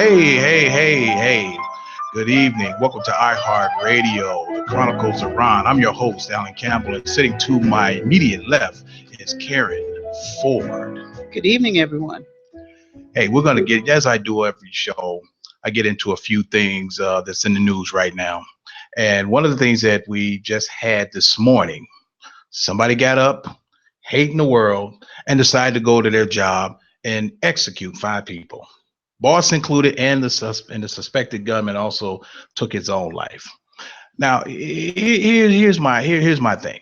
Hey. Good evening. Welcome to iHeartRadio, the Chronicles of Rohn. I'm your host, Alan Campbell, and sitting to my immediate left is Karen Ford. Good evening, everyone. Hey, we're going to get, as I do every show, I get into a few things that's in the news right now. And one of the things that we just had this morning, somebody got up, hating the world, and decided to go to their job and execute 5 people. Boss included, and the suspected gunman also took his own life. Now, here's my thing.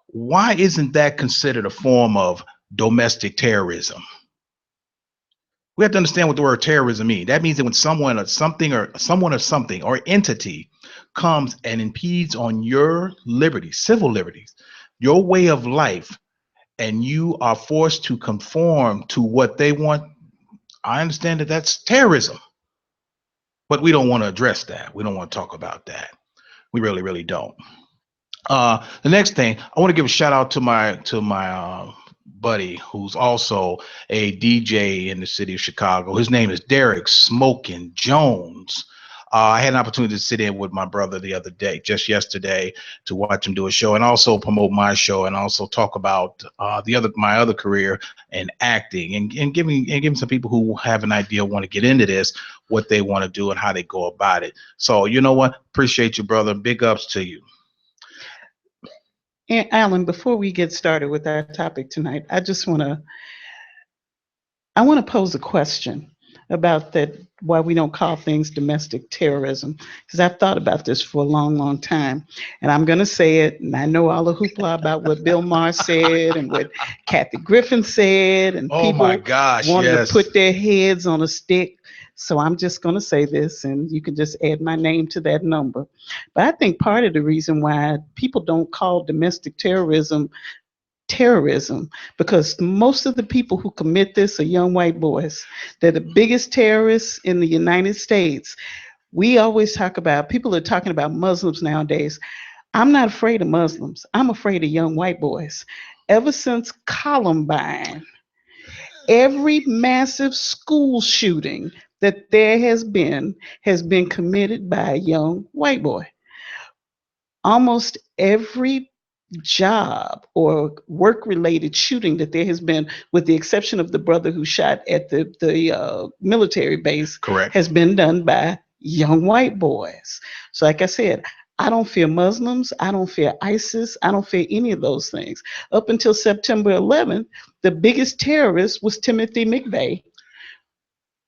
Why isn't that considered a form of domestic terrorism? We have to understand what the word terrorism means. That means that when someone or something or entity comes and impedes on your liberties, civil liberties, your way of life, and you are forced to conform to what they want, I understand that that's terrorism. But we don't want to address that. We don't want to talk about that. We really, really don't. The next thing, I want to give a shout out to my buddy who's also a DJ in the city of Chicago. His name is Derek Smokin' Jones. I had an opportunity to sit in with my brother the other day, just yesterday, to watch him do a show and also promote my show and also talk about my other career in acting and giving some people who have an idea, want to get into this, what they want to do and how they go about it. So you know what? Appreciate you, brother. Big ups to you. And Alan, before we get started with our topic tonight, I want to pose a question about that, why we don't call things domestic terrorism, because I've thought about this for a long, long time, and I'm going to say it, and I know all the hoopla about what Bill Maher said and what Kathy Griffin said, and Oh people my gosh, wanting yes. to put their heads on a stick. So I'm just going to say this, and you can just add my name to that number. But I think part of the reason why people don't call domestic terrorism because most of the people who commit this are young white boys. They're the biggest terrorists in the United States. People are talking about Muslims nowadays. I'm not afraid of Muslims. I'm afraid of young white boys. Ever since Columbine, every massive school shooting that there has been committed by a young white boy. Almost every job or work related shooting that there has been, with the exception of the brother who shot at the military base, Correct. has been done by young white boys. So like I said, I don't fear Muslims, I don't fear ISIS, I don't fear any of those things. Up until September 11th, the biggest terrorist was Timothy McVeigh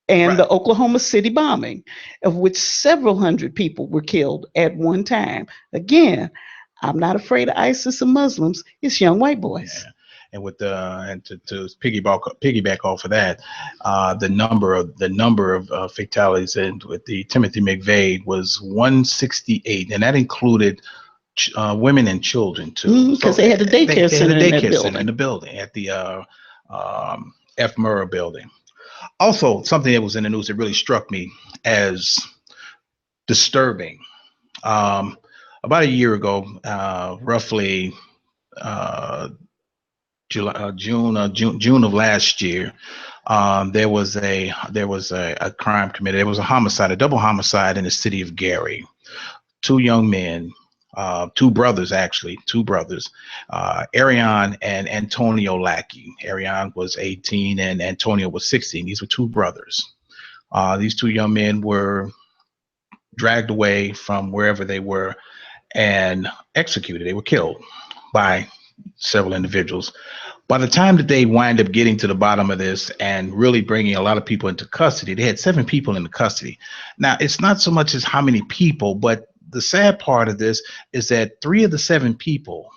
and the Oklahoma City bombing, of which several hundred people were killed at one time. Again, I'm not afraid of ISIS or Muslims. It's young white boys. Yeah. And with to piggyback off of that, the number of fatalities and with the Timothy McVeigh was 168, and that included women and children too. Because they had a daycare center in the building at the F. Murrah building. Also, something that was in the news that really struck me as disturbing. About a year ago, roughly June of last year, there was a crime committed. There was a homicide, a double homicide in the city of Gary. 2 young men, 2 brothers, Arion and Antonio Lackey. Arion was 18 and Antonio was 16. These were 2 brothers. These 2 young men were dragged away from wherever they were and executed. They were killed by several individuals. By the time that they wind up getting to the bottom of this and really bringing a lot of people into custody, they had 7 people in the custody. Now, it's not so much as how many people, but the sad part of this is that 3 of the 7 people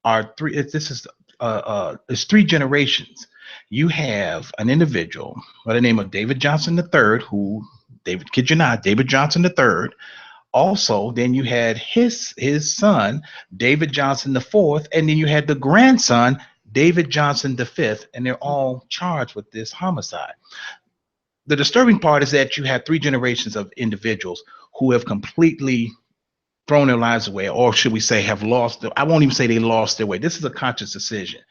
are it's 3 generations. You have an individual by the name of David Johnson III, kid you not, David Johnson III. Also, then you had his son, David Johnson IV, and then you had the grandson, David Johnson V, and they're all charged with this homicide. The disturbing part is that you have 3 generations of individuals who have completely thrown their lives away, or should we say have lost. I won't even say they lost their way. This is a conscious decision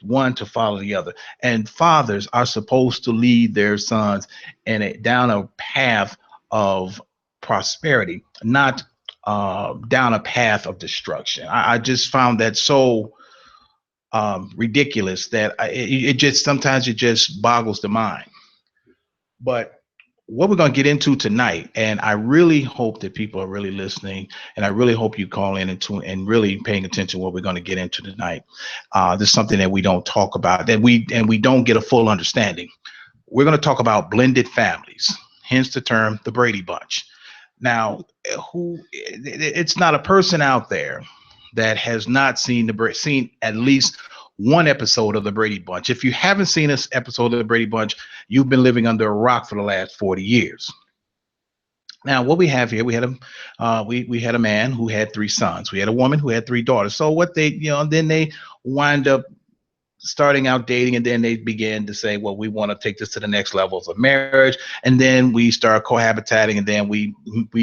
one to follow the other. And fathers are supposed to lead their sons down a path of prosperity, not down a path of destruction. I just found that so ridiculous that it just sometimes it just boggles the mind. But what we're going to get into tonight, and I really hope that people are really listening, and I really hope you call in and really paying attention to what we're going to get into tonight. This is something that we don't talk about, that we don't get a full understanding. We're going to talk about blended families, hence the term the Brady Bunch. Now, it's not a person out there that has not seen at least one episode of the Brady Bunch. If you haven't seen this episode of the Brady Bunch, you've been living under a rock for the last 40 years. Now, what we have here, we had a man who had three sons. We had a woman who had three daughters. So what then they wind up starting out dating, and then they began to say, well, we want to take this to the next levels of marriage, and then we start cohabitating, and then we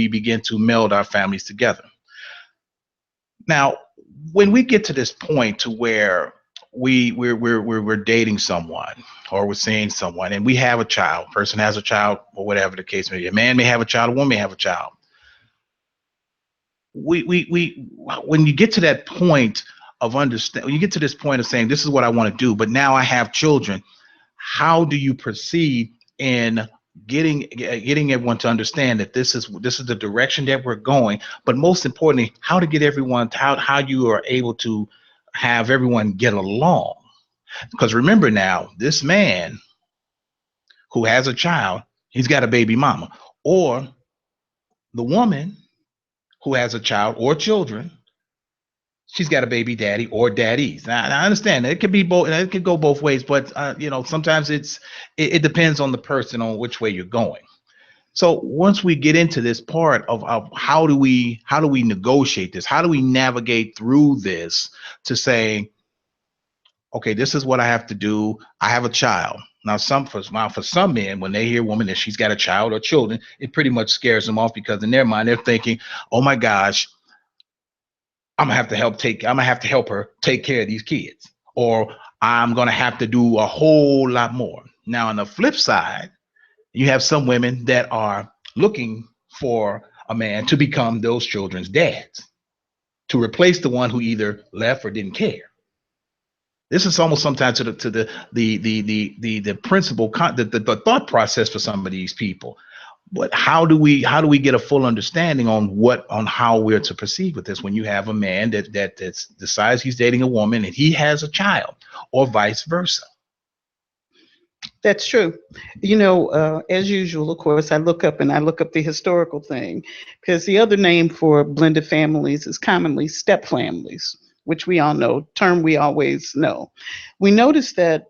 begin to meld our families together. Now, when we get to this point to where we're dating someone, or we're seeing someone, and we have a child, person has a child, or whatever the case may be, a man may have a child, a woman may have a child. When you get to that point of understand, when you get to this point of saying, this is what I want to do, but now I have children, how do you proceed in getting everyone to understand that this is the direction that we're going, but most importantly, how to get everyone, how you are able to have everyone get along? Because remember now, this man who has a child, he's got a baby mama, or the woman who has a child or children, she's got a baby daddy or daddies. Now, I understand that it could be both, it could go both ways, but sometimes it depends on the person, on which way you're going. So once we get into this part of how do we negotiate this, how do we navigate through this to say, okay, this is what I have to do. I have a child. Now, for some men, when they hear a woman that she's got a child or children, it pretty much scares them off, because in their mind they're thinking, oh my gosh, I'm gonna have to help her take care of these kids, or I'm gonna have to do a whole lot more. Now, on the flip side, you have some women that are looking for a man to become those children's dads, to replace the one who either left or didn't care. This is almost sometimes to the principle, the thought process for some of these people. But how do we get a full understanding on how we're to proceed with this when you have a man that decides he's dating a woman and he has a child, or vice versa? That's true. As usual, of course, I look up the historical thing, because the other name for blended families is commonly step families, which we all know, term we always know. We noticed that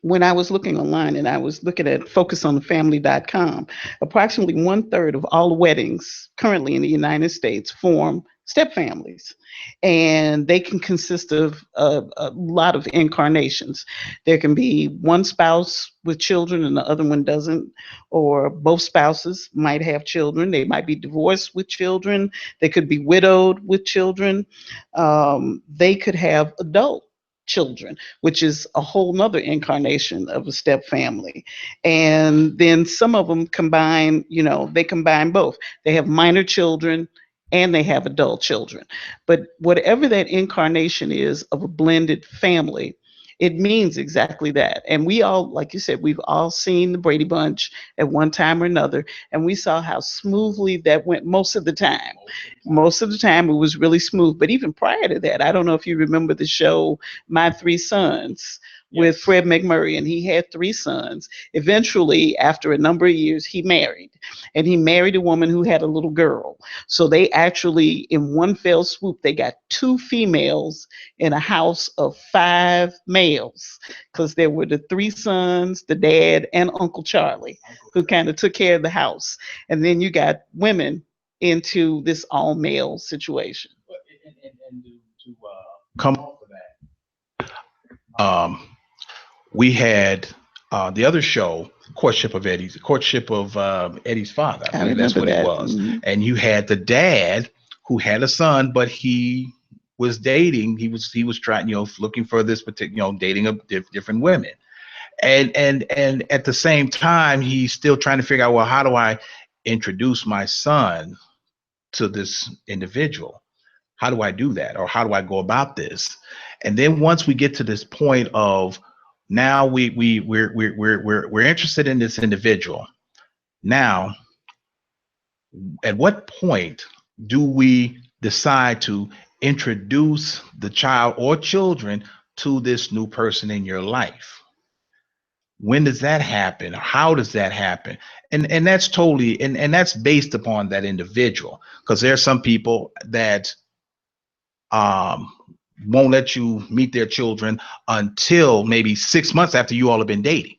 when I was looking online, and I was looking at focusonthefamily.com, approximately 1/3 of all weddings currently in the United States form step families. And they can consist of a lot of incarnations. There can be one spouse with children and the other one doesn't, or both spouses might have children. They might be divorced with children. They could be widowed with children. They could have adult children, which is a whole nother incarnation of a step family. And then some of them combine, they combine both. They have minor children and they have adult children. But whatever that incarnation is of a blended family, it means exactly that. And we all, like you said, we've all seen the Brady Bunch at one time or another, and we saw how smoothly that went most of the time. Most of the time, it was really smooth. But even prior to that, I don't know if you remember the show My Three Sons with Fred McMurray, and he had three sons. Eventually, after a number of years, he married, and he married a woman who had a little girl. So they actually, in one fell swoop, they got two females in a house of five males, because there were the three sons, the dad, and Uncle Charlie, who kind of took care of the house. And then you got women into this all male situation. And to come off of that, we had the other show, Courtship of Eddie's Father. I believe that's what it was. Mm-hmm. And you had the dad who had a son, but he was dating. He was trying, looking for this particular, dating different women, and at the same time, he's still trying to figure out, well, how do I introduce my son to this individual? How do I do that, or how do I go about this? And then once we get to this point of now we're interested in this individual. Now, at what point do we decide to introduce the child or children to this new person in your life? When does that happen? How does that happen? And that's totally, and that's based upon that individual, because there are some people that um won't let you meet their children until maybe 6 months after you all have been dating.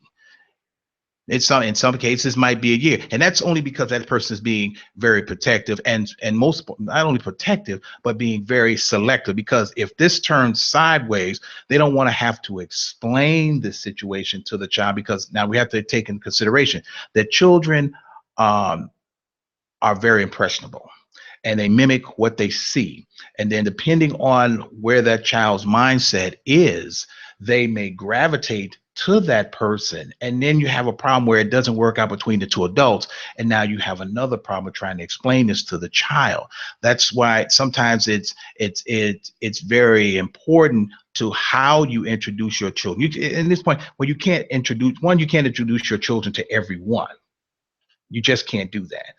In some cases might be a year, and that's only because that person is being very protective, and most, not only protective, but being very selective, because if this turns sideways, they don't want to have to explain the situation to the child, because now we have to take in consideration that children um, are very impressionable, and they mimic what they see. And then depending on where that child's mindset is, they may gravitate to that person. And then you have a problem where it doesn't work out between the two adults. And now you have another problem with trying to explain this to the child. That's why sometimes it's very important to how you introduce your children. In this point, when you can't introduce your children to everyone. You just can't do that.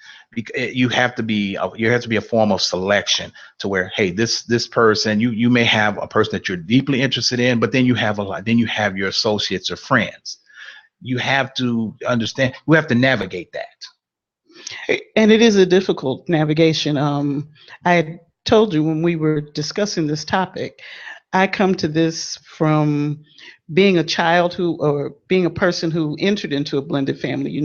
You have to be a form of selection, to where, hey, this person, you may have a person that you're deeply interested in, but then you have then you have your associates or friends. You have to understand. You have to navigate that. And it is a difficult navigation. I had told you when we were discussing this topic, I come to this from being a child or being a person who entered into a blended family.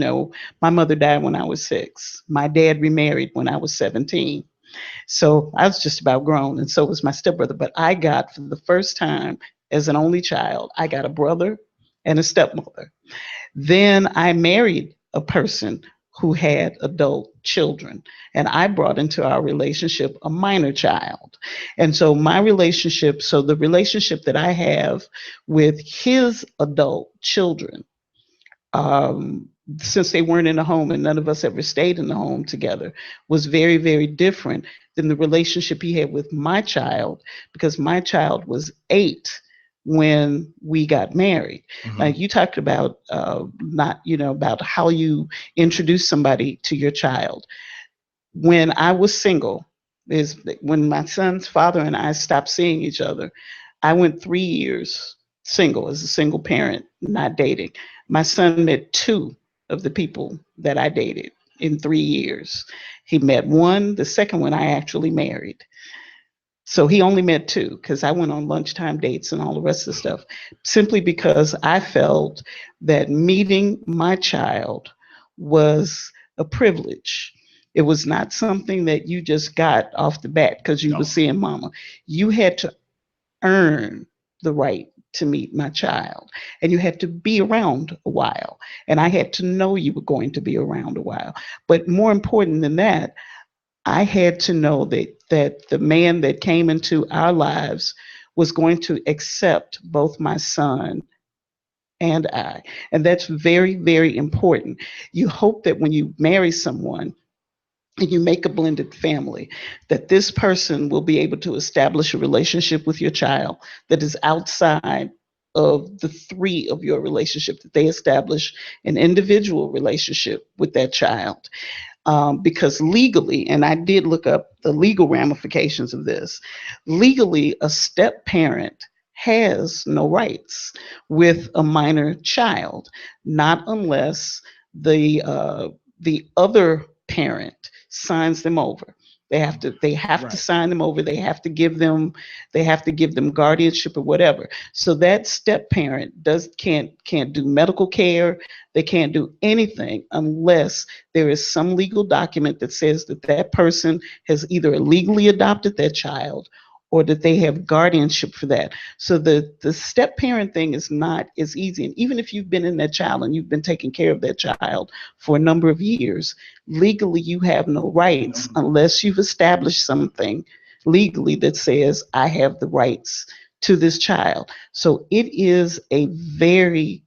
My mother died when I was 6. My dad remarried when I was 17. So I was just about grown, and so was my stepbrother. But I got, for the first time as an only child, I got a brother and a stepmother. Then I married a person who had adult children, and I brought into our relationship a minor child. And so the relationship that I have with his adult children, um, since they weren't in the home and none of us ever stayed in the home together, was very, very different than the relationship he had with my child, because my child was 8 when we got married. Like you talked about, not, about how you introduce somebody to your child. When I was single, is when my son's father and I stopped seeing each other. I went 3 years single as a single parent, not dating. My son met 2 of the people that I dated in 3 years. He met one, the second one I actually married. So he only met 2, because I went on lunchtime dates and all the rest of the stuff, simply because I felt that meeting my child was a privilege. It was not something that you just got off the bat because you were No. seeing mama. You had to earn the right to meet my child, and you had to be around a while. And I had to know you were going to be around a while. But more important than that, I had to know that the man that came into our lives was going to accept both my son and I. And that's very, very important. You hope that when you marry someone and you make a blended family, that this person will be able to establish a relationship with your child that is outside of the 3 of your relationship, that they establish an individual relationship with that child. Because legally, and I did look up the legal ramifications of this, legally, a step parent has no rights with a minor child, not unless the other parent signs them over. They have to Right. sign them over. They have to give them guardianship or whatever. So that step parent can't do medical care. They can't do anything unless there is some legal document that says that that person has either illegally adopted that child or that they have guardianship for that. So the step parent thing is not as easy. And even if you've been in that child and you've been taking care of that child for a number of years, legally you have no rights No. unless you've established something legally that says I have the rights to this child. So it is a very,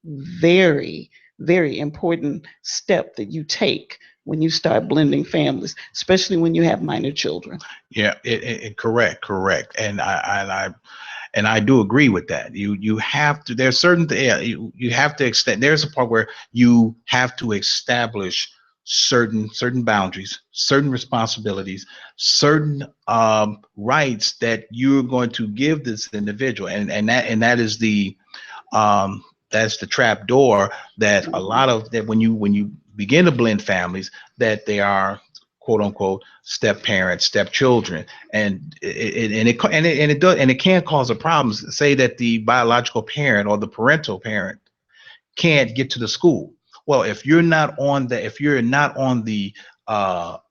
very, very important step that you take when you start blending families, especially when you have minor children. Yeah, correct, correct. And I do agree with that. You have to. There's certain yeah, you have to extend. There's a part where you have to establish certain boundaries, certain responsibilities, certain rights that you're going to give this individual, and that is that's the trap door that a lot of that when you begin to blend families, that they are quote unquote step parents, step children, and it can cause a problem. Say that the biological parent or the parental parent can't get to the school. Well, if you're not on the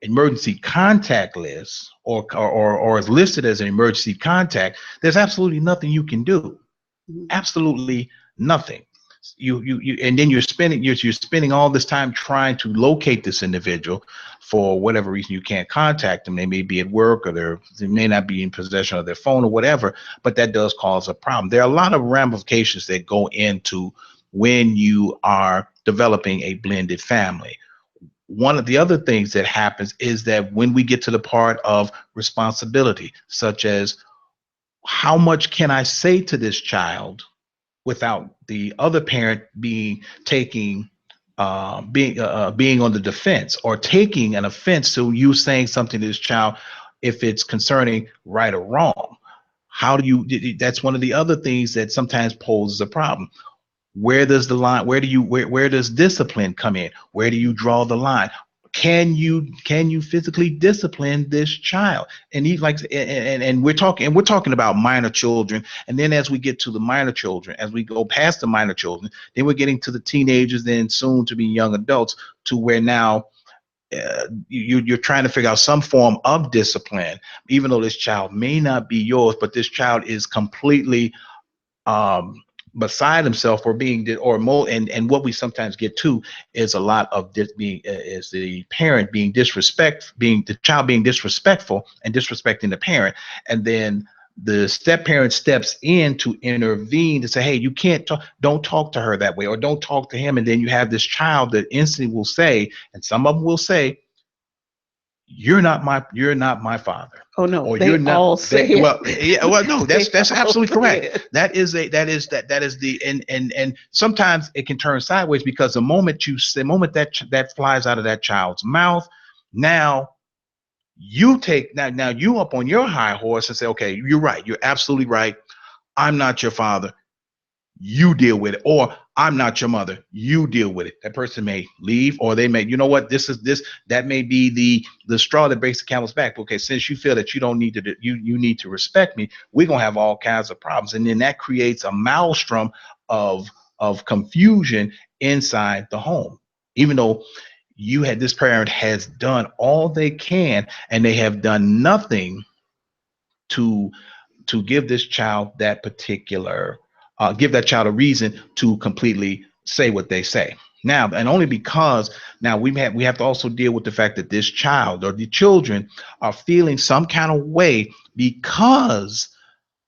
emergency contact list, or is listed as an emergency contact, there's absolutely nothing you can do. Absolutely nothing. And then you're spending all this time trying to locate this individual. For whatever reason, you can't contact them. They may be at work, or they may not be in possession of their phone or whatever, but that does cause a problem. There are a lot of ramifications that go into when you are developing a blended family. One of the other things that happens is that when we get to the part of responsibility, such as how much can I say to this child without the other parent being on the defense, or taking an offense to you saying something to this child, if it's concerning right or wrong. How do you That's one of the other things that sometimes poses a problem. Where does the line where does discipline come in? Where do you draw the line? Can you physically discipline this child? And he like and we're talking about minor children. And then as we get to the minor children, as we go past the minor children, then we're getting to the teenagers, then soon to be young adults, to where now you're trying to figure out some form of discipline, even though this child may not be yours, but this child is completely um, beside himself, or being or more. And what we sometimes get to is a lot of this being is the parent being the child being disrespectful and disrespecting the parent. And then the step parent steps in to intervene to say, hey, you can't talk, don't talk to her that way, or don't talk to him. And then you have this child that instantly will say, and some of them will say, you're not my father, Oh no, or they you're not all say well, it. yeah, well, no, They that's all absolutely say correct. it. That is the and sometimes it can turn sideways, because the moment that flies out of that child's mouth, now now you up on your high horse and say, okay, you're right, you're absolutely right, I'm not your father, you deal with it. Or I'm not your mother, you deal with it. That person may leave, or they may, that may be the straw that breaks the camel's back. Okay, since you feel that you don't need to, you need to respect me, we're gonna have all kinds of problems. And then that creates a maelstrom of confusion inside the home. Even though this parent has done all they can, and they have done nothing to give this child give that child a reason to completely say what they say. Now, and only because now we have to also deal with the fact that this child, or the children, are feeling some kind of way because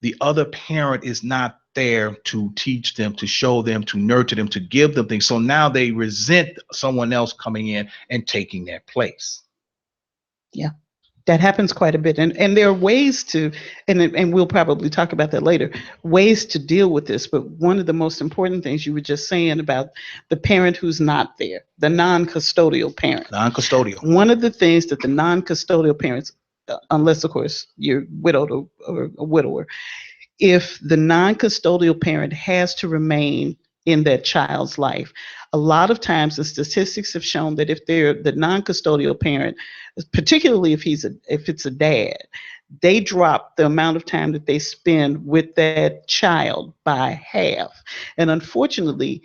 the other parent is not there to teach them, to show them, to nurture them, to give them things. So now they resent someone else coming in and taking their place. Yeah. That happens quite a bit. And there are ways to, and we'll probably talk about that later, ways to deal with this. But one of the most important things you were just saying about the parent who's not there, the non-custodial parent. Non-custodial. One of the things that the non-custodial parents, unless of course you're widowed or a widower, if the non-custodial parent has to remain in that child's life, a lot of times the statistics have shown that if they're the non-custodial parent, particularly if it's a dad, they drop the amount of time that they spend with that child by half. And unfortunately,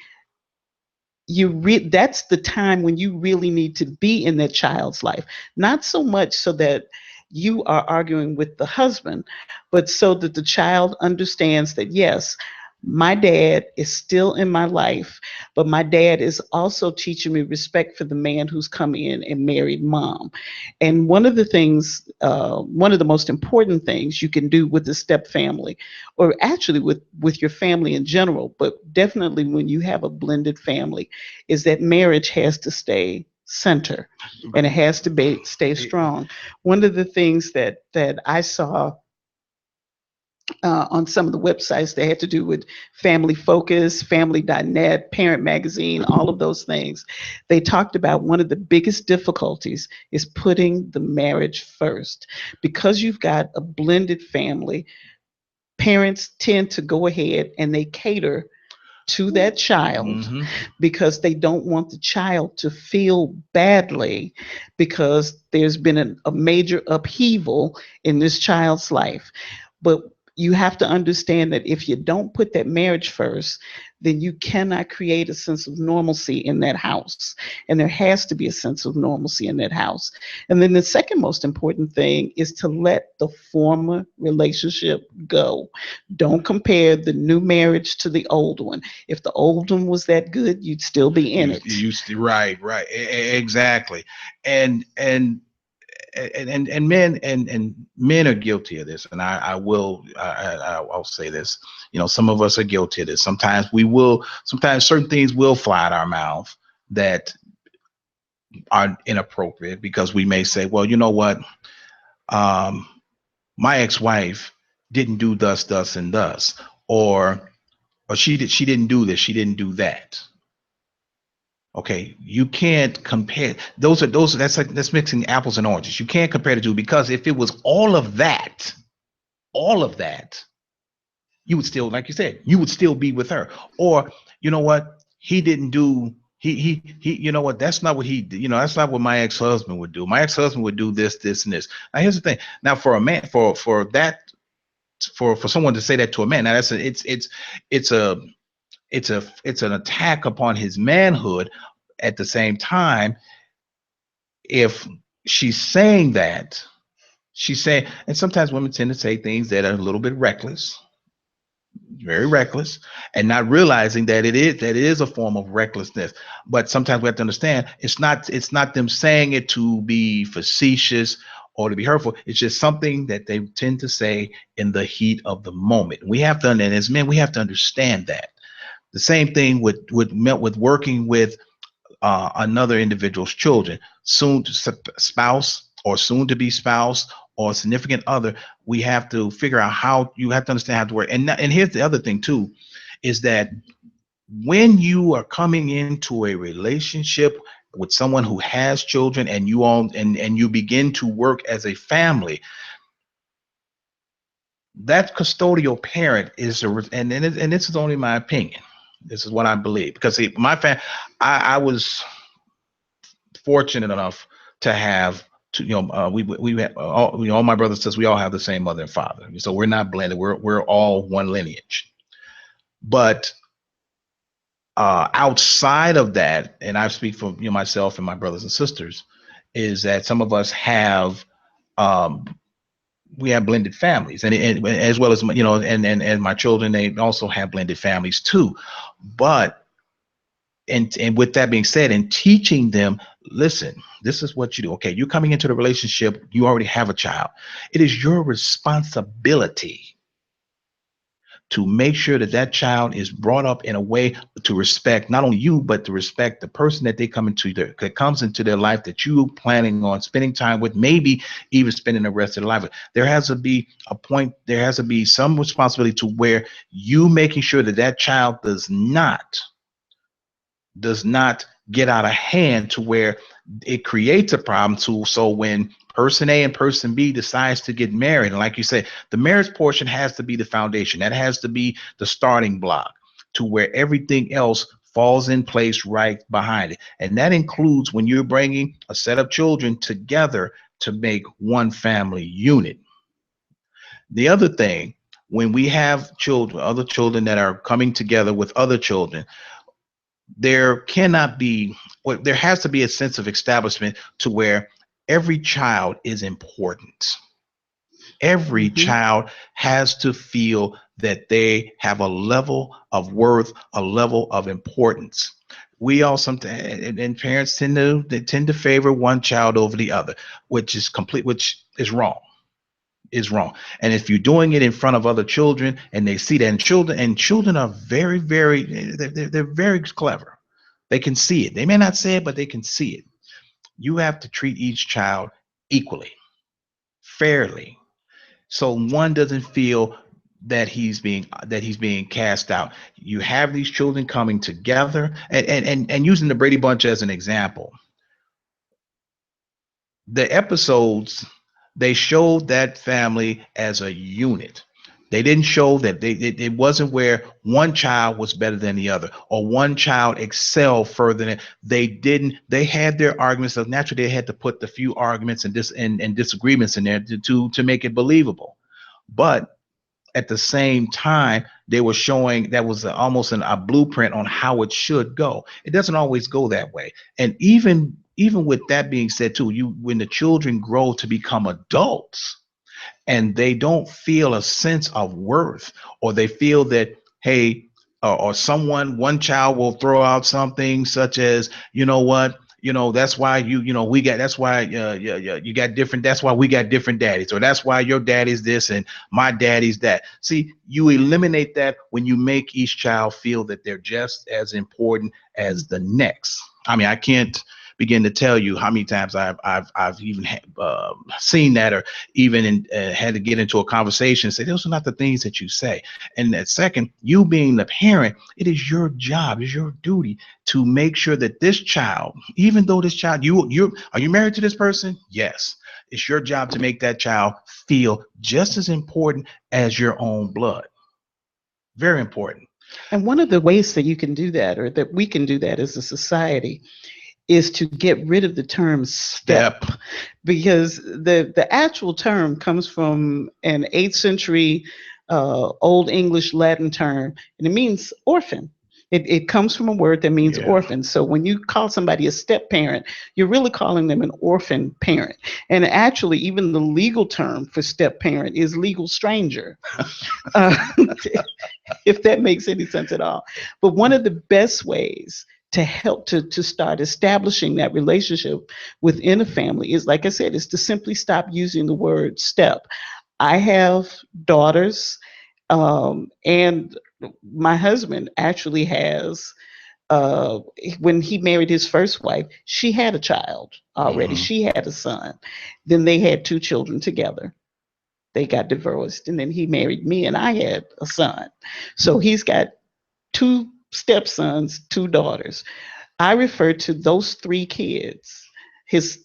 that's the time when you really need to be in that child's life, not so much so that you are arguing with the husband, but so that the child understands that yes, My dad is still in my life, but my dad is also teaching me respect for the man who's come in and married mom. And one of the most important things you can do with the step family, or actually with your family in general, but definitely when you have a blended family, is that marriage has to stay center and it has to stay strong. One of the things that I saw on some of the websites that had to do with Family Focus, Family.net, Parent Magazine, all of those things. They talked about one of the biggest difficulties is putting the marriage first. Because you've got a blended family, parents tend to go ahead and they cater to that child Hmm. because they don't want the child to feel badly because there's been a major upheaval in this child's life. But you have to understand that if you don't put that marriage first, then you cannot create a sense of normalcy in that house. And there has to be a sense of normalcy in that house. And then the second most important thing is to let the former relationship go. Don't compare the new marriage to the old one. If the old one was that good, you'd still be in it. Right, right, exactly. And and and and men are guilty of this, and I'll say this. Some of us are guilty of this. Sometimes certain things will fly out our mouth that are inappropriate, because we may say, well, you know what, um my ex-wife didn't do thus and thus, or she didn't do this, she didn't do that. Okay, you can't compare. That's mixing apples and oranges. You can't compare the two, because if it was all of that, you would still, like you said, you would still be with her. Or, you know what, he didn't do. He. You know what? That's not what he did. That's not what my ex-husband would do. My ex-husband would do this, this, and this. Now, here's the thing. Now, for a man, for that, for someone to say that to a man, now it's a it's an attack upon his manhood. At the same time, if she's saying that, she's saying, and sometimes women tend to say things that are a little bit reckless, very reckless, and not realizing that it is a form of recklessness. But sometimes we have to understand, it's not them saying it to be facetious or to be hurtful. It's just something that they tend to say in the heat of the moment. And as men, we have to understand that. The same thing with working with another individual's children, soon to spouse or soon to be spouse or significant other. We have to figure out how, you have to understand how to work. And here's the other thing too, is that when you are coming into a relationship with someone who has children, and you begin to work as a family, that custodial parent and this is only my opinion. This is what I believe, because see, I was fortunate enough to have to, all my brothers and sisters, we all have the same mother and father, so we're not blended. We're all one lineage. But outside of that, and I speak for myself and my brothers and sisters, is that some of us have um, we have blended families, and as well as and my children, they also have blended families too. But and with that being said, and teaching them, listen, this is what you do. Okay, you're coming into the relationship, you already have a child. It is your responsibility to make sure that that child is brought up in a way to respect not only you, but to respect the person that that comes into their life, that you planning on spending time with, maybe even spending the rest of their life with. There has to be a point, there has to be some responsibility to where you making sure that that child does not get out of hand, to where it creates a problem too. So when person A and person B decides to get married, and like you said, the marriage portion has to be the foundation. That has to be the starting block, to where everything else falls in place right behind it. And that includes when you're bringing a set of children together to make one family unit. The other thing, when we have children, other children that are coming together with other children, there cannot be, well, there has to be a sense of establishment to where every child is important. Every Hmm. child has to feel that they have a level of worth, a level of importance. We all sometimes, and parents tend to favor one child over the other, which is wrong. Is wrong. And if you're doing it in front of other children and they see that, and children are they're very clever. They can see it. They may not say it, but they can see it. You have to treat each child equally, fairly, so one doesn't feel that he's being cast out. You have these children coming together, and using the Brady Bunch as an example. The episodes, they showed that family as a unit. They didn't show that it wasn't where one child was better than the other or one child excelled further than they didn't. They had their arguments. So naturally, they had to put the few arguments and disagreements in there to make it believable. But at the same time, they were showing that was almost a blueprint on how it should go. It doesn't always go that way. And even with that being said, too, when the children grow to become adults and they don't feel a sense of worth, or they feel that, hey, or one child will throw out something such as, you know what, that's why we got, that's why you got different, that's why we got different daddies, or that's why your daddy's this and my daddy's that. See, you eliminate that when you make each child feel that they're just as important as the next. I mean, I can't begin to tell you how many times I've even seen that, or even had to get into a conversation and say, those are not the things that you say. And that second, you being the parent, it is your job, it's your duty to make sure that this child, even though this child, are you married to this person? Yes. It's your job to make that child feel just as important as your own blood. Very important. And one of the ways that you can do that, or that we can do that as a society, is to get rid of the term step, because the actual term comes from an 8th century Old English Latin term, and it means orphan. It comes from a word that means orphan. So when you call somebody a step parent, you're really calling them an orphan parent. And actually, even the legal term for step parent is legal stranger, uh, if that makes any sense at all. But one of the best ways to help to start establishing that relationship within a family is, like I said, is to simply stop using the word step. I have daughters, and my husband actually has, uh, when he married his first wife, she had a child already. Mhm. She had a son. Then they had 2 children together. They got divorced, and then he married me, and I had a son. So he's got 2 stepsons, 2 daughters. I refer to those 3 kids, his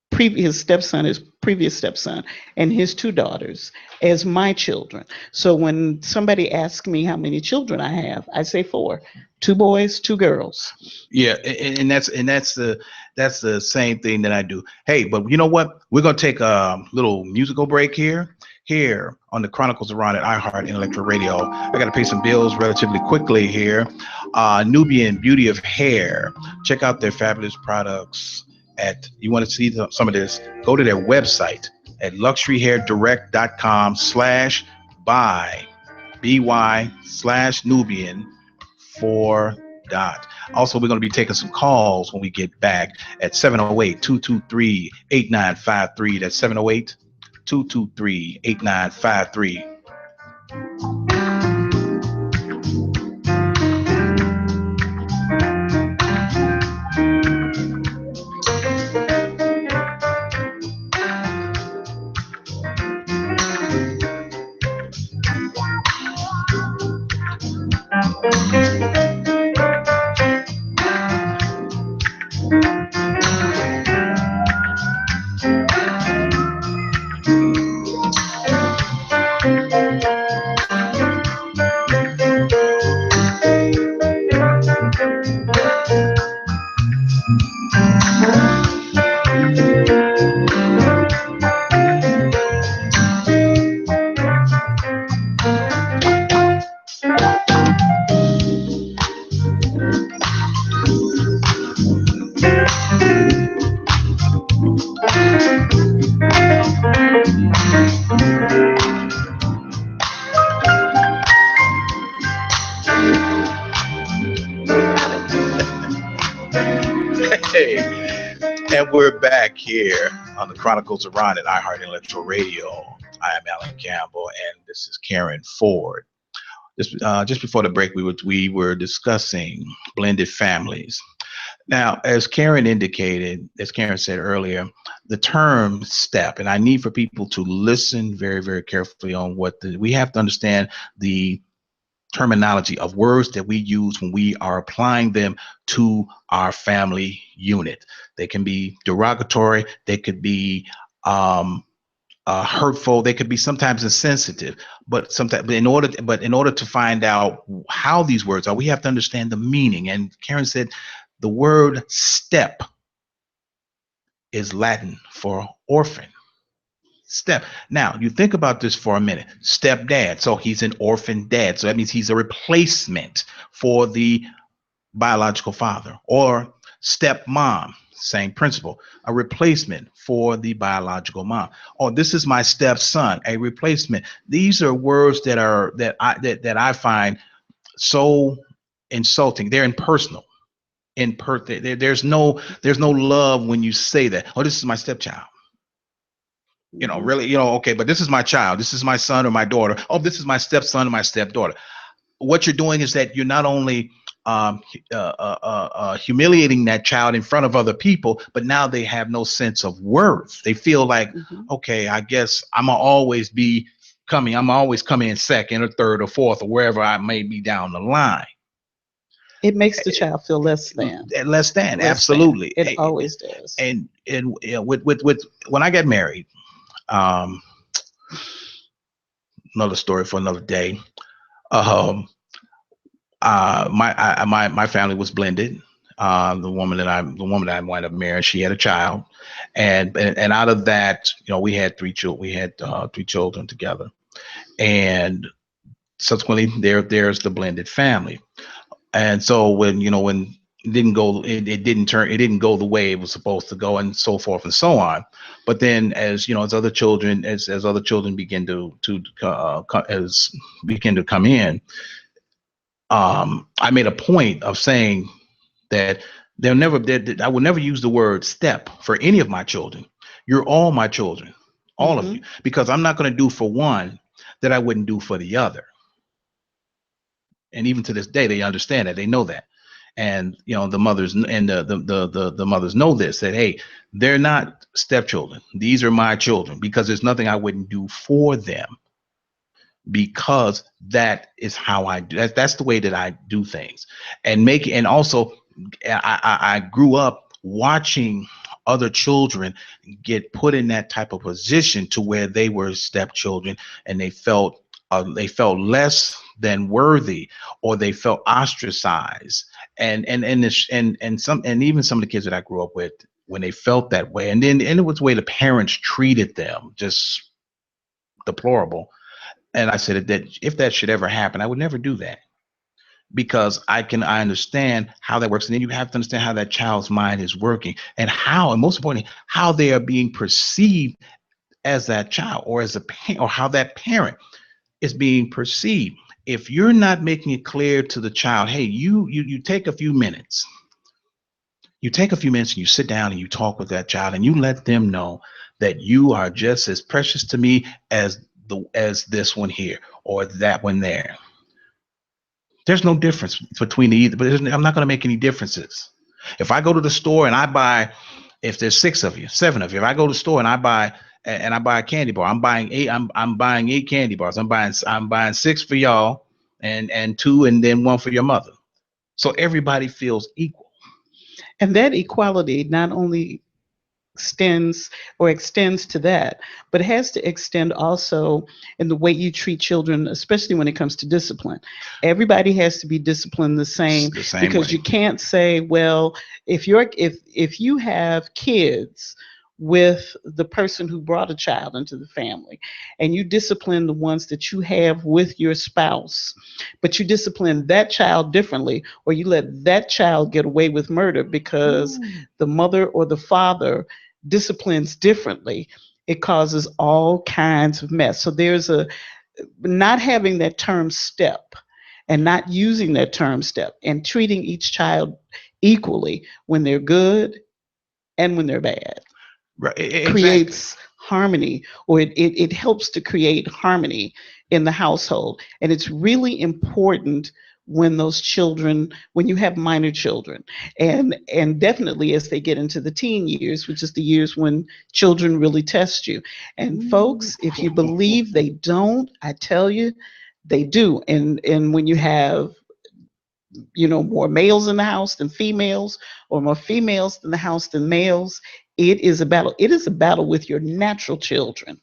previous stepson, his previous stepson, and his 2 daughters, as my children. So when somebody asks me how many children I have, I say 4: 2 boys, 2 girls. Yeah, and that's the same thing that I do. Hey, but you know what? We're gonna take a little musical break here on the Chronicles of Rohn at iHeart Intellectual Radio. I got to pay some bills relatively quickly here. Nubian Beauty of Hair. Check out their fabulous products. You want to see some of this? Go to their website at luxuryhairdirect.com/buy by/Nubian 4. Also, we're going to be taking some calls when we get back at 708-223-8953. That's 708-223-8953. And we're back here on the Chronicles of Rohn at iHeart Intellectual Radio. I am Alan Campbell, and this is Karen Ford. Just before the break, we were discussing blended families. Now, as Karen indicated, as Karen said earlier, the term step, and I need for people to listen very, very carefully on we have to understand the terminology of words that we use when we are applying them to our family unit. They can be derogatory, they could be hurtful, they could be sometimes insensitive, but in order to find out how these words are, we have to understand the meaning. And Karen said the word step is Latin for orphan. Step. Now, you think about this for a minute. Stepdad. So he's an orphan dad. So that means he's a replacement for the biological father. Or stepmom. Same principle. A replacement for the biological mom. Or this is my stepson. A replacement. These are words that I find so insulting. They're impersonal. There's no love when you say that. Oh, this is my stepchild. Really, okay, but this is my child. This is my son or my daughter. Oh, this is my stepson or my stepdaughter. What you're doing is that you're not only humiliating that child in front of other people, but now they have no sense of worth. They feel like, okay, I guess I'm always coming in second or third or fourth or wherever I may be down the line. It makes the child feel less than. Absolutely. It always does. And with when I got married, another story for another day. My family was blended. The woman that I wound up marrying, she had a child, and out of that, we had three children. We had 3 children together, and subsequently, there's the blended family. And so when it didn't go the way it was supposed to go, and so forth and so on. But then as other children begin to come in, I made a point of saying that I will never use the word step for any of my children. You're all my children, all of you, because I'm not going to do for one that I wouldn't do for the other. And even to this day, they understand that. They know that. And the mothers and the mothers know this, that hey, they're not stepchildren. These are my children, because there's nothing I wouldn't do for them, because that is how I do. That's the way that I do things. And also I grew up watching other children get put in that type of position to where they were stepchildren, and they felt less than worthy, or they felt ostracized, and even some of the kids that I grew up with, when they felt that way, and it was the way the parents treated them, just deplorable. And I said that if that should ever happen, I would never do that, because I understand how that works, and then you have to understand how that child's mind is working, and most importantly, how they are being perceived as that child, or as a parent, or how that parent is being perceived. If you're not making it clear to the child, hey, you take a few minutes. You take a few minutes and you sit down and you talk with that child, and you let them know that you are just as precious to me as this one here or that one there. There's no difference between either, but I'm not going to make any differences. If I go to the store and I buy, if there's 6 of you, 7 of you, if I go to the store and I buy a candy bar, I'm buying 8. I'm buying 8 candy bars. I'm buying 6 for y'all, and 2, and then 1 for your mother. So everybody feels equal. And that equality not only extends to that, but it has to extend also in the way you treat children, especially when it comes to discipline. Everybody has to be disciplined the same because way. You can't say, well, if you have kids with the person who brought a child into the family, and you discipline the ones that you have with your spouse, but you discipline that child differently, or you let that child get away with murder because the mother or the father disciplines differently, it causes all kinds of mess. So there's not having that term step, and not using that term step, and treating each child equally when they're good and when they're bad. Right. Exactly. Creates harmony, or it helps to create harmony in the household. And it's really important when those children, when you have minor children, and definitely as they get into the teen years, which is the years when children really test you. And folks, if you believe they don't, I tell you, they do. And when you have, more males in the house than females, or more females in the house than males, it is a battle. It is a battle with your natural children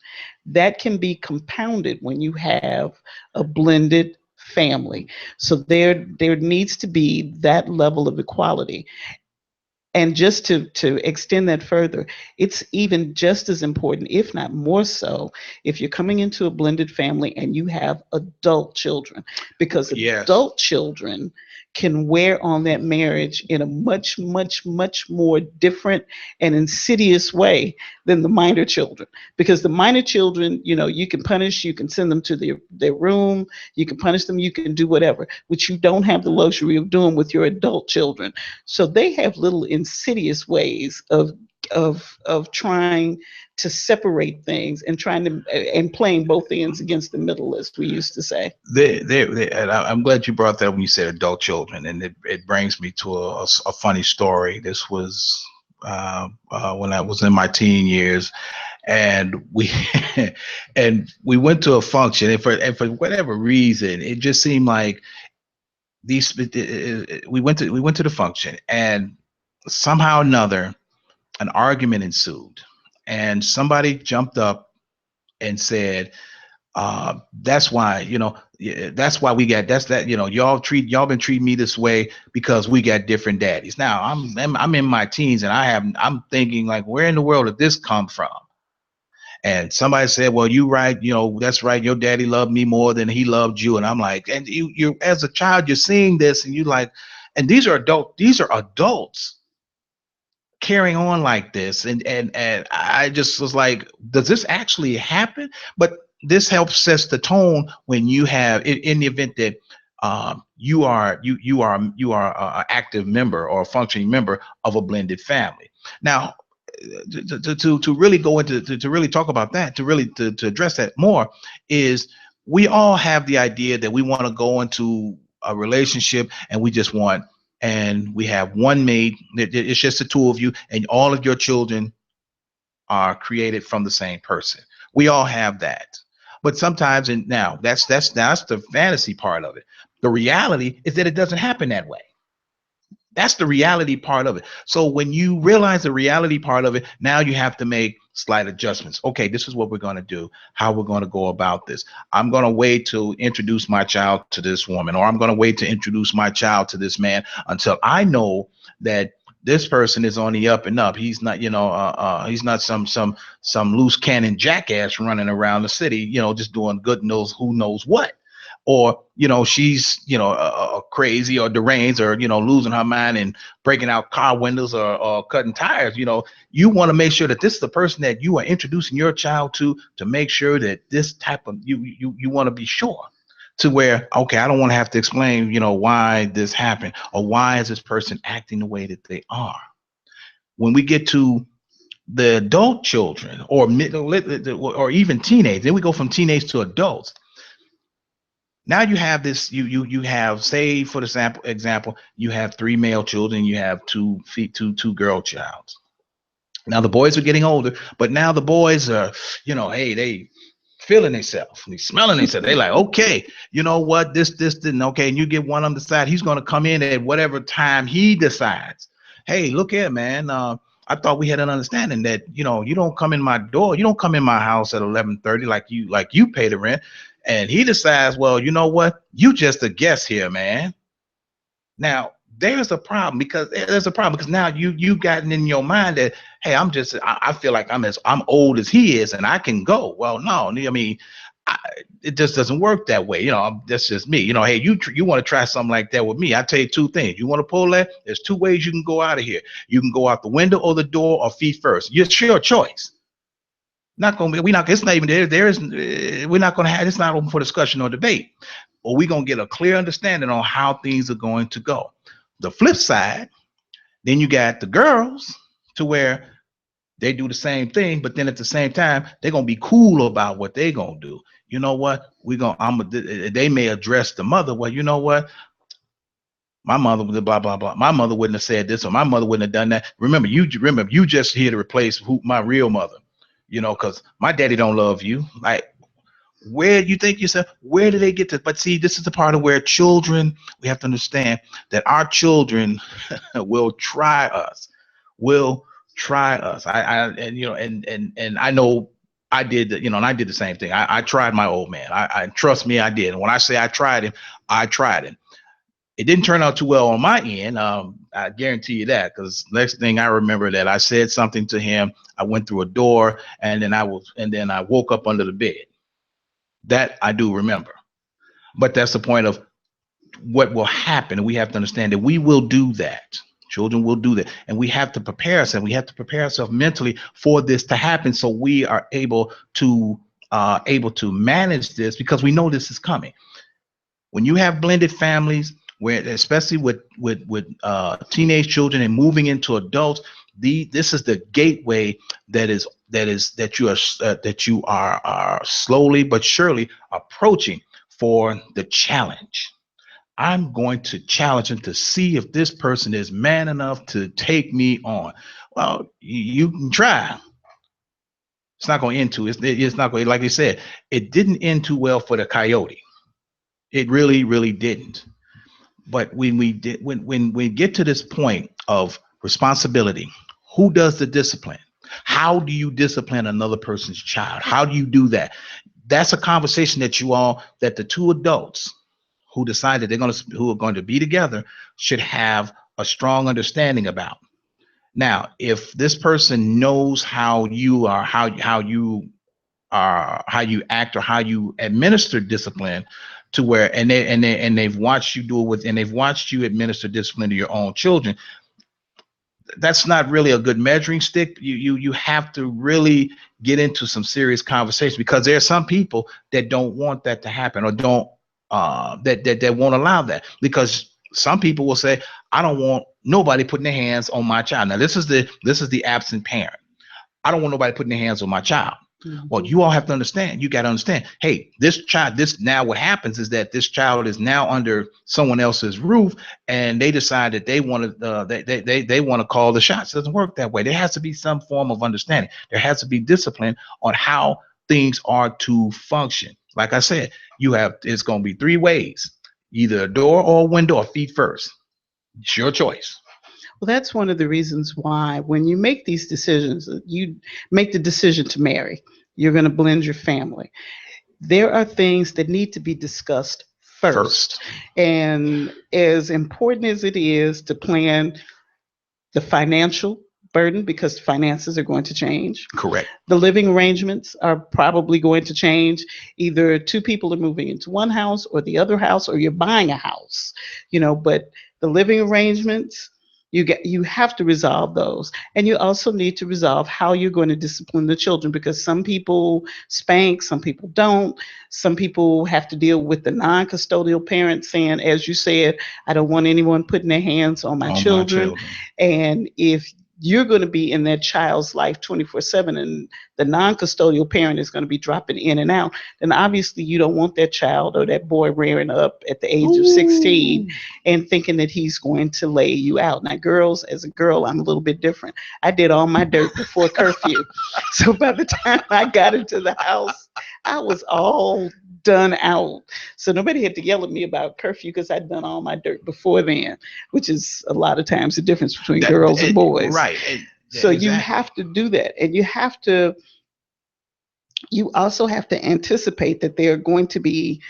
that can be compounded when you have a blended family. So there needs to be that level of equality. And just to extend that further, it's even just as important, if not more so, if you're coming into a blended family and you have adult children, because Yes. adult children can wear on that marriage in a much, much, much more different and insidious way than the minor children. Because the minor children, you can punish, you can send them to their room, you can punish them, you can do whatever, which you don't have the luxury of doing with your adult children. So they have little insidious ways of trying to separate things, and trying to and playing both ends against the middle, as we used to say. And I'm glad you brought that when you said adult children, and it brings me to a funny story. This was when I was in my teen years, and we and we went to a function, and for whatever reason, it just seemed like these we went to the function, and somehow or another an argument ensued, and somebody jumped up and said, that's why, that's why we got, that's that, y'all been treating me this way because we got different daddies. Now I'm in my teens, and I'm thinking, like, where in the world did this come from? And somebody said, well, you right, that's right, your daddy loved me more than he loved you. And I'm like, and you as a child, you're seeing this, and you like, and these are adults carrying on like this, and I just was like, does this actually happen? But this helps sets the tone when you have, in the event that you are a active member or a functioning member of a blended family. Now, to really go into to really talk about that, to address that more, is we all have the idea that we want to go into a relationship, and we have one mate. It's just the two of you, and all of your children are created from the same person. We all have that. But sometimes, and now that's the fantasy part of it. The reality is that it doesn't happen that way. That's the reality part of it. So when you realize the reality part of it, now you have to make slight adjustments. Okay, this is what we're going to do, how we're going to go about this. I'm going to wait to introduce my child to this woman, or I'm going to wait to introduce my child to this man until I know that this person is on the up and up. He's not, he's not some loose cannon jackass running around the city, just doing good knows who knows what. Or she's crazy or deranged, or losing her mind and breaking out car windows, or cutting tires. You want to make sure that this is the person that you are introducing your child to make sure that this type of you want to be sure, to where, okay, I don't want to have to explain why this happened, or why is this person acting the way that they are. When we get to the adult children, or even teenage, then we go from teenage to adults. Now you have this, you have, say, for the example, you have three male children, you have two girl childs. Now the boys are getting older, but now the boys are, hey, they feeling themselves, they smelling themselves. They like, okay, you know what, this didn't, okay, and you get one on the side, he's going to come in at whatever time he decides. Hey, look here, man. I thought we had an understanding that you don't come in my door, you don't come in my house at 11:30 like you pay the rent. And he decides, well, you know what, you just a guest here, man. Now there's a problem because now you gotten in your mind that, hey, I feel like I'm old as he is, and I can go. Well, no, I mean, I, it just doesn't work that way. That's just me. Hey, you want to try something like that with me? I tell you two things. You want to pull that? There's two ways you can go out of here. You can go out the window or the door, or feet first. It's your choice. Not gonna be. We not. It's not even there. There is. We're not gonna have. It's not open for discussion or debate. Or we're gonna get a clear understanding on how things are going to go. The flip side, then you got the girls to where they do the same thing, but then at the same time, they're gonna be cool about what they're gonna do. You know what? They may address the mother. Well, you know what? My mother was blah blah blah. My mother wouldn't have said this, or my mother wouldn't have done that. Remember, you just here to replace my real mother. Because my daddy don't love you. Like, where do you think yourself? Where do they get to? But see, this is the part of where children. We have to understand that our children will try us. Will try us. And I know I did. And I did the same thing. I tried my old man. I trust me, I did. And when I say I tried him, I tried him. It didn't turn out too well on my end. I guarantee you that, because next thing I remember that I said something to him. I went through a door, and then I woke up under the bed. That I do remember. But that's the point of what will happen. And we have to understand that we will do that. Children will do that. And we have to prepare ourselves. We have to prepare ourselves mentally for this to happen, so we are able to manage this, because we know this is coming. When you have blended families, where especially with teenage children and moving into adults, this is the gateway that you are slowly but surely approaching for the challenge. I'm going to challenge him to see if this person is man enough to take me on. Well, you can try. It's not going to end too. It's not going, like I said, it didn't end too well for the coyote. It really, really didn't. But when we get to this point of responsibility, who does the discipline? How do you discipline another person's child? How do you do that? That's a conversation that the two adults who decided who are going to be together should have a strong understanding about. Now, if this person knows how you are, how you act, or how you administer discipline, to where they've watched you do it and they've watched you administer discipline to your own children, that's not really a good measuring stick. You have to really get into some serious conversation, because there are some people that don't want that to happen, or don't that won't allow that, because some people will say, I don't want nobody putting their hands on my child. Now, this is the absent parent. I don't want nobody putting their hands on my child. Mm-hmm. Well, you all have to understand. You got to understand. Hey, now what happens is that this child is now under someone else's roof, and they decide that they want to they want to call the shots. It doesn't work that way. There has to be some form of understanding. There has to be discipline on how things are to function. Like I said, it's going to be three ways: either a door or a window, or feet first. It's your choice. Well, that's one of the reasons why when you make these decisions, you make the decision to marry, you're going to blend your family. There are things that need to be discussed first. And as important as it is to plan the financial burden, because finances are going to change. Correct. The living arrangements are probably going to change. Either two people are moving into one house or the other house, or you're buying a house, but the living arrangements, you have to resolve those. And you also need to resolve how you're going to discipline the children, because some people spank, some people don't. Some people have to deal with the non-custodial parents saying, as you said, I don't want anyone putting their hands on my children. And if you're going to be in that child's life 24/7, and the non-custodial parent is going to be dropping in and out, then obviously you don't want that child or that boy rearing up at the age of 16 and thinking that he's going to lay you out. Now, girls, as a girl, I'm a little bit different. I did all my dirt before curfew. So by the time I got into the house, I was all done out. So nobody had to yell at me about curfew, because I'd done all my dirt before then, which is a lot of times the difference between girls and boys. Right. So exactly. You have to do that. And you also have to anticipate that there are going to be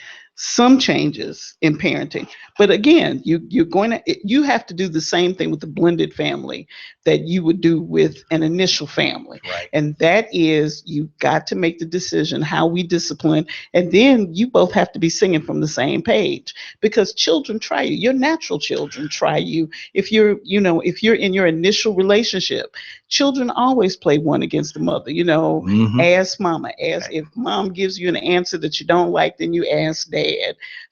some changes in parenting. But again, you have to do the same thing with the blended family that you would do with an initial family. Right. And that is, you've got to make the decision how we discipline. And then you both have to be singing from the same page, because children try you. Your natural children try you. If you're in your initial relationship, children always play one against the mother. Ask mama. If mom gives you an answer that you don't like, then you ask dad.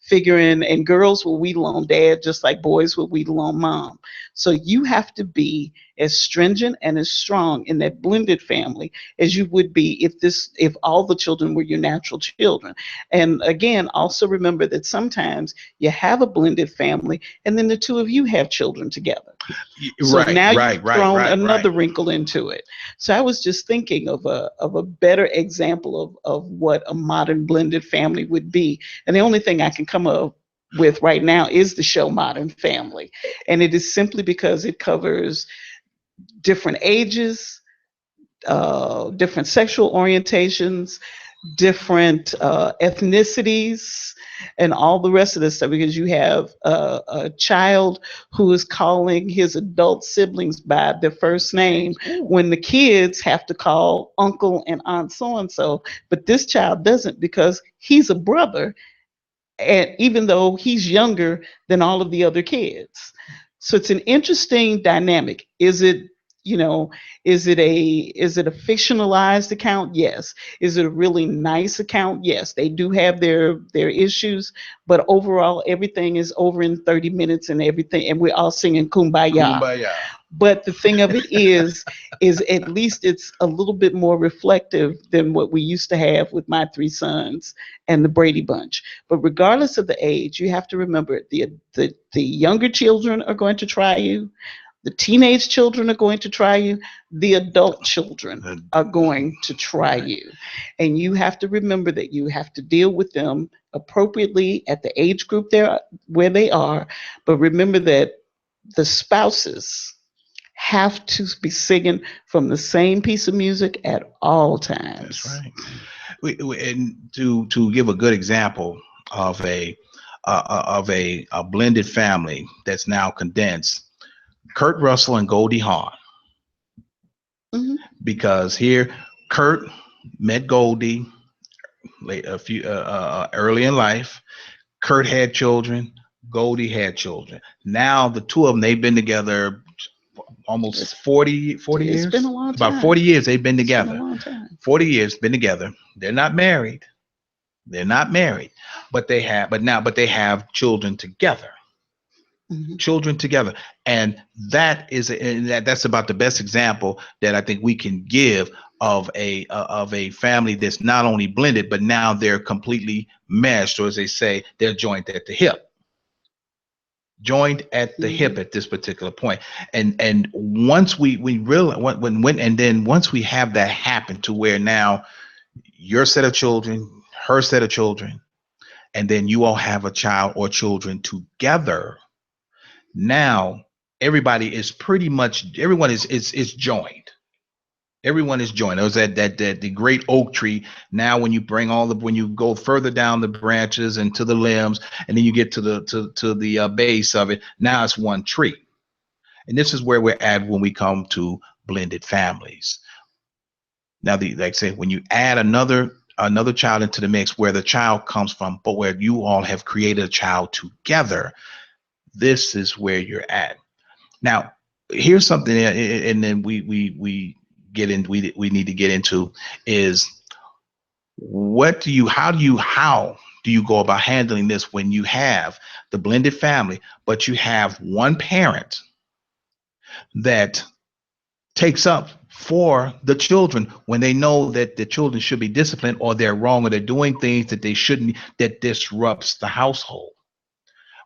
figuring, and girls will wheedle on dad just like boys will wheedle on mom. So you have to be as stringent and as strong in that blended family as you would be if all the children were your natural children. And again, also remember that sometimes you have a blended family and then the two of you have children together. So Right, now right, you've right, thrown right, right. another wrinkle into it. So I was just thinking of a better example of what a modern blended family would be. And the only thing I can come up with right now is the show Modern Family. And it is simply because it covers different ages, different sexual orientations, different ethnicities, and all the rest of this stuff. Because you have a child who is calling his adult siblings by their first name when the kids have to call uncle and aunt so and so, but this child doesn't because he's a brother, and even though he's younger than all of the other kids. So it's an interesting dynamic. Is it, you know, is it a fictionalized account? Yes. Is it a really nice account? Yes. They do have their issues, but overall everything is over in 30 minutes and everything, and we're all singing kumbaya. Kumbaya. But the thing of it is at least it's a little bit more reflective than what we used to have with My Three Sons and the Brady Bunch. But regardless of the age, you have to remember the younger children are going to try you, the teenage children are going to try you, the adult children Uh, are going to try right. you. And you have to remember that you have to deal with them appropriately at the age group there where they are. But remember that the spouses have to be singing from the same piece of music at all That's times. right. And to give a good example of a blended family that's now condensed, Kurt Russell and Goldie Hawn, Mhm. because here Kurt met Goldie early in life. Kurt had children. Goldie had children. Now the two of them, they've been together It's, almost 40 it's been a years. long About 40 time. years they've been It's been a together. long time. 40 years been together. They're not married. They're not married, but they have children together. Mhm. Children together. And that's about the best example that I think we can give of a family that's not only blended, but now they're completely meshed, or as they say, they're joined at the hip. Joined at the hip Mhm. at this particular point. And once we realize when and then once we have that happen to where now your set of children, her set of children, and then you all have a child or children together, now everybody is pretty much everyone is joined. Everyone is joined. It was that the great oak tree. Now when you bring when you go further down the branches and to the limbs, and then you get to the base of it, now it's one tree. And this is where we're at when we come to blended families. Now, like I said, when you add another child into the mix, where the child comes from, but where you all have created a child together, this is where you're at. Now, here's something, and then we get in. We need to get into is how do you go about handling this when you have the blended family, but you have one parent that takes up for the children when they know that the children should be disciplined, or they're wrong, or they're doing things that they shouldn't, that disrupts the household,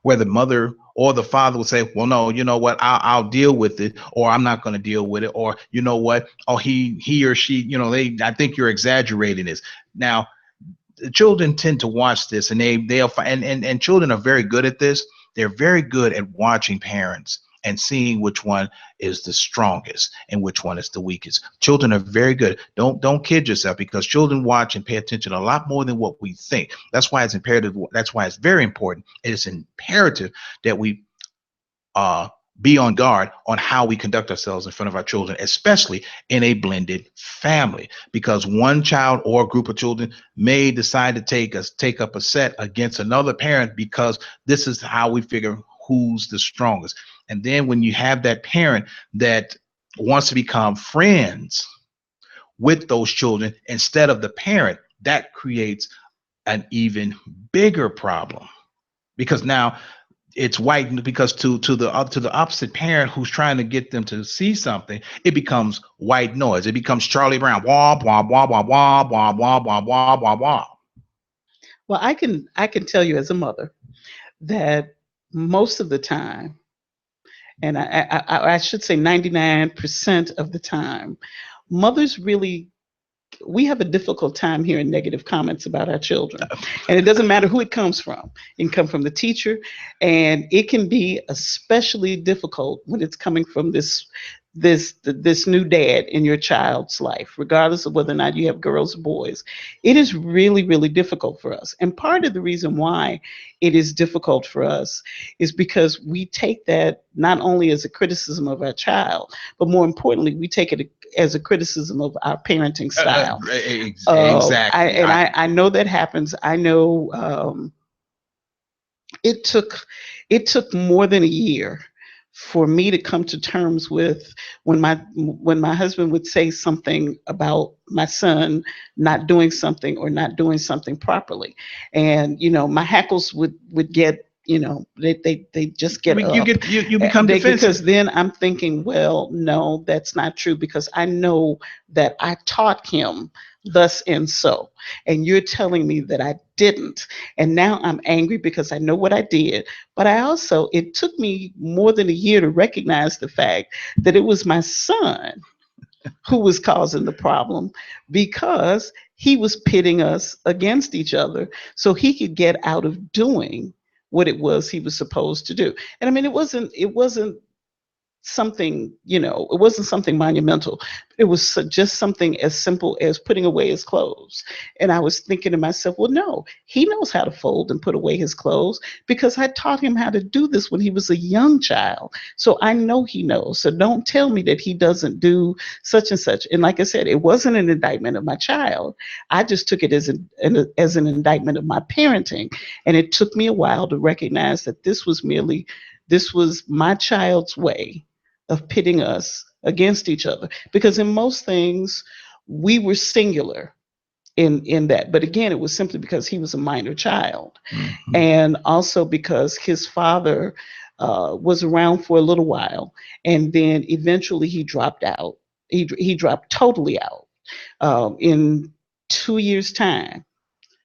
where the mother or the father will say, well, no, you know what, I'll deal with it, or I'm not going to deal with it, or you know what, oh, he or she, I think you're exaggerating this. Now the children tend to watch this, and and children are very good at this. They're very good at watching parents and seeing which one is the strongest and which one is the weakest. Children are very good. Don't kid yourself, because children watch and pay attention a lot more than what we think. That's why it's imperative. That's why it's very important. It is imperative that we uh, be on guard on how we conduct ourselves in front of our children, especially in a blended family, because one child or group of children may decide to take up a set against another parent, because this is how we figure who's the strongest. And then when you have that parent that wants to become friends with those children instead of the parent, that creates an even bigger problem, because now it's white, because to the opposite parent who's trying to get them to see something, it becomes white noise. It becomes Charlie Brown. Wah wah wah wah wah wah wah wah wah wah wah. Well, I can tell you as a mother that most of the time, and I should say 99% of the time, mothers really, we have a difficult time hearing negative comments about our children. And it doesn't matter who it comes from. It can come from the teacher, and it can be especially difficult when it's coming from this new dad in your child's life, regardless of whether or not you have girls or boys. It is really, really difficult for us. And part of the reason why it is difficult for us is because we take that not only as a criticism of our child, but more importantly, we take it as a criticism of our parenting style. Exactly. I know that happens. I know it took more than a year for me to come to terms with when my husband would say something about my son not doing something or not doing something properly. And my hackles would get, they just get You up. get you become defensive. Because then I'm thinking, well, no, that's not true, because I know that I taught him thus and so, and you're telling me that I didn't. And now I'm angry because I know what I did. But it took me more than a year to recognize the fact that it was my son who was causing the problem, because he was pitting us against each other so he could get out of doing what it was he was supposed to do. And I mean, it wasn't something, it wasn't something monumental. It was just something as simple as putting away his clothes. And I was thinking to myself, well, no, he knows how to fold and put away his clothes, because I taught him how to do this when he was a young child. So I know he knows. So don't tell me that he doesn't do such and such. And like I said, it wasn't an indictment of my child. I just took it as an indictment of my parenting. And it took me a while to recognize that this was my child's way of pitting us against each other, because in most things we were singular in that. But again, it was simply because he was a minor child, Mhm. and also because his father was around for a little while, and then eventually he dropped out. He dropped totally out in 2 years time.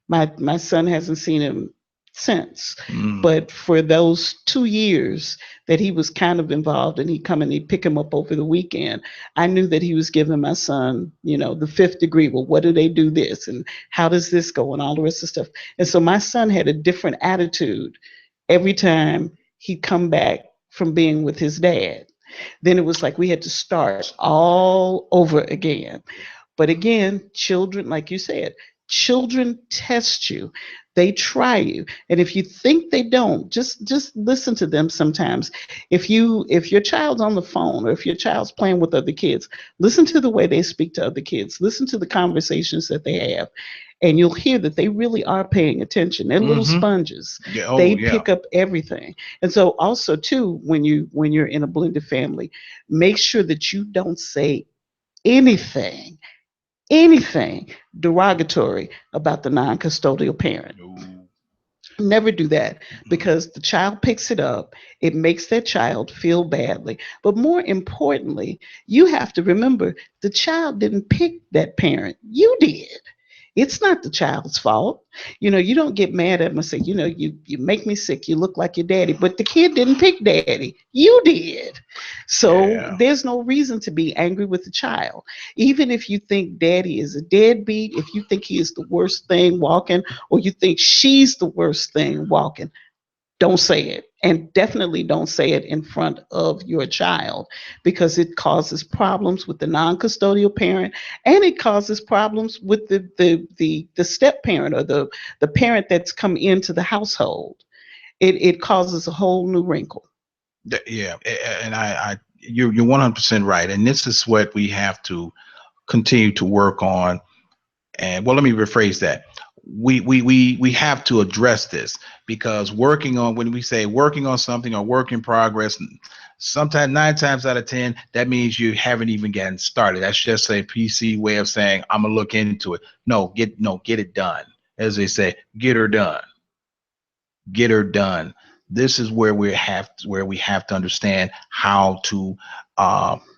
My son hasn't seen him since. Mm. But for those 2 years that he was kind of involved, and he'd come and he'd pick him up over the weekend, I knew that he was giving my son, the fifth degree. Well, what do they do this? And how does this go? And all the rest of stuff. And so my son had a different attitude every time he'd come back from being with his dad. Then it was like we had to start all over again. But again, children, like you said, children test you. They try you. And if you think they don't, just listen to them sometimes. If your child's on the phone, or if your child's playing with other kids, listen to the way they speak to other kids. Listen to the conversations that they have. And you'll hear that they really are paying attention. They're little Mhm. sponges. Yeah. Oh, They yeah. pick up everything. And so also too, when you're in a blended family, make sure that you don't say anything anything derogatory about the non-custodial parent. No. Never do that, Mhm. because the child picks it up. It makes that child feel badly. But more importantly, you have to remember the child didn't pick that parent. You did. It's not the child's fault. You don't get mad at them and say, you make me sick. You look like your daddy. But the kid didn't pick daddy. You did. So Yeah. there's no reason to be angry with the child. Even if you think daddy is a deadbeat, if you think he is the worst thing walking, or you think she's the worst thing walking, don't say it. And definitely don't say it in front of your child, because it causes problems with the non-custodial parent, and it causes problems with the step parent, or the parent that's come into the household. It causes a whole new wrinkle. Yeah. And you're 100% right. And this is what we have to continue to work on. And well, let me rephrase that. We have to address this, because when we say working on something or work in progress, sometimes 9 times out of 10, that means you haven't even gotten started. That's just a PC way of saying I'm gonna look into it. No, get it done. As they say, get her done. get her done. This is where we have to understand how to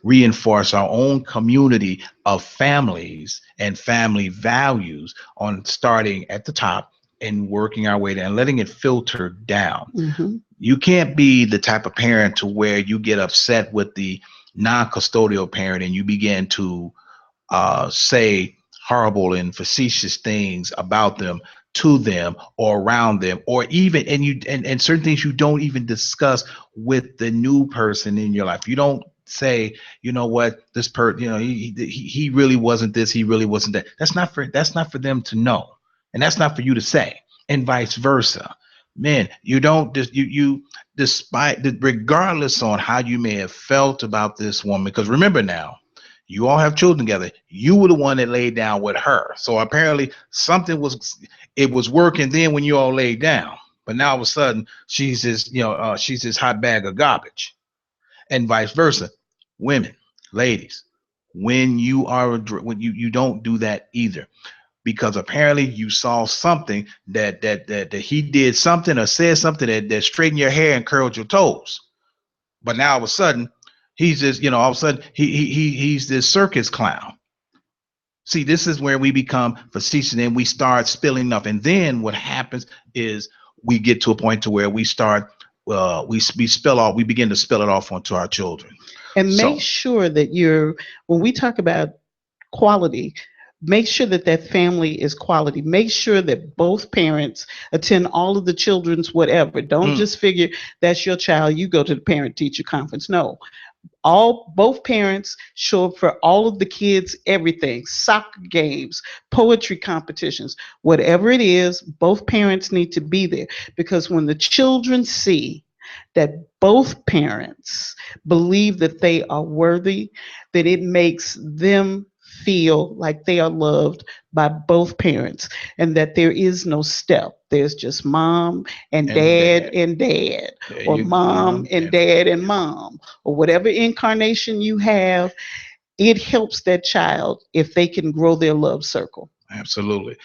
reinforce our own community of families and family values on starting at the top and working our way down, letting it filter down. Hmm. You can't be the type of parent to where you get upset with the non-custodial parent and you begin to say horrible and facetious things about them to them or around them, or even and certain things you don't even discuss with the new person in your life. You don't say, you know what, this he really wasn't this, he really wasn't that. That's not for them to know, and that's not for you to say, and vice versa. Man, you don't just you despite regardless on how you may have felt about this woman, because remember now, you all have children together. You were the one that laid down with her. So apparently something was working then when you all laid down. But now all of a sudden she's this hot bag of garbage, and vice versa. Women, ladies, when you don't do that either, because apparently you saw something that he did something or said something that straightened your hair and curled your toes. But now all of a sudden he's just, all of a sudden he's this circus clown. See, this is where we become facetious and we start spilling up. And then what happens is we get to a point to where we start, we begin to spill it off onto our children. And make So, sure that when we talk about quality, make sure that that family is quality. Make sure that both parents attend all of the children's whatever. Don't mm, just figure that's your child, you go to the parent teacher conference. No, both parents show up for all of the kids, everything, soccer games, poetry competitions, whatever it is, both parents need to be there, because when the children see that both parents believe that they are worthy, that it makes them feel like they are loved by both parents, and that there is no step. There's just mom and dad, and dad, there or you, mom and and dad and mom, or whatever incarnation you have. It helps that child if they can grow their love circle. absolutely.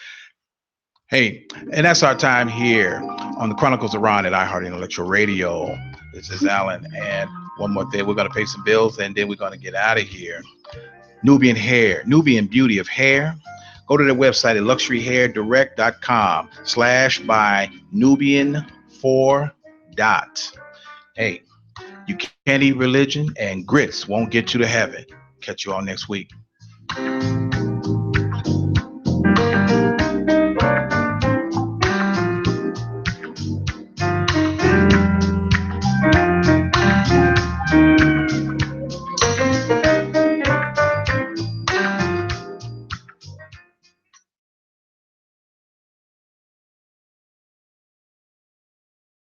Hey, and that's our time here on the Chronicles of Rohn at iHeart Intellectual Radio. This is Alan, and one more thing, we're going to pay some bills, and then we're going to get out of here. Nubian Hair, Nubian Beauty of Hair. Go to their website at luxuryhairdirect.com/by Nubian 4 dot. Hey, you can't eat religion, and grits won't get you to heaven. Catch you all next week.